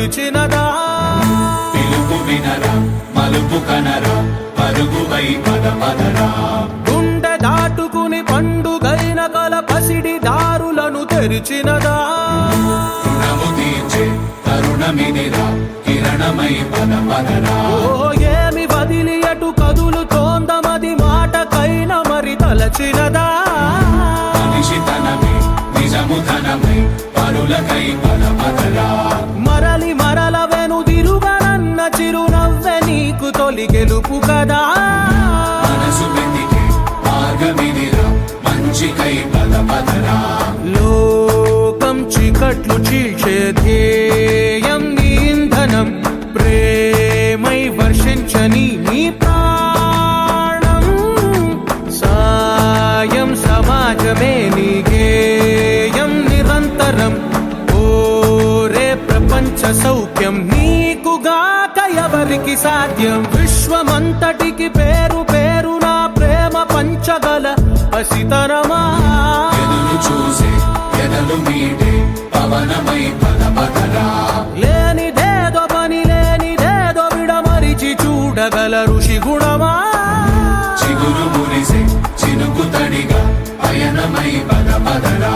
పిలిచినదా పిలుపు వినరా మలుపు కనరా పరుగువై పద పదరా గుండె దాటుకుని పండుగైన కల పసిడి దారులను తెరిచినదా రుణము తీర్చే తరుణమిదిరా కిరణమై పద పదరా ఓ ఏమి వదిలి అటు కదులుతోందమది మాటకైన మరి తలచినదా మనిషితనమే నిజముధనమై పరులకై పద పదరా మరలి మరల వెనుదిరుగనన్న చిరునవ్వె నీకు తొలి గెలుపు కదా మనసు వెతికే మార్గమిదిరా మంచికై పద పదరా లోకం చీకట్లు చీల్చే ధ్యేయం నీ ఇంధనం ప్రేమై వర్షించని నీ ప్రాణం సాయం సమాజమే నీ గేయం నిరంతరం ఓరే ప్రపంచ సౌఖ్యం నీకుగాక ఎవరికి సాధ్యం విశ్వమంతటికి పేరు పేరు నా ప్రేమ పంచగల పసితరమా ఎదురు చూసే ఎదలు మీడే పవనమై పద పదరా లేనిదేదో పని లేనిదేదో విడమరిచి చూడగల ఋషి గుణమా చిగురు మురిసే చినుకు తడిగా పయనమై పద పదరా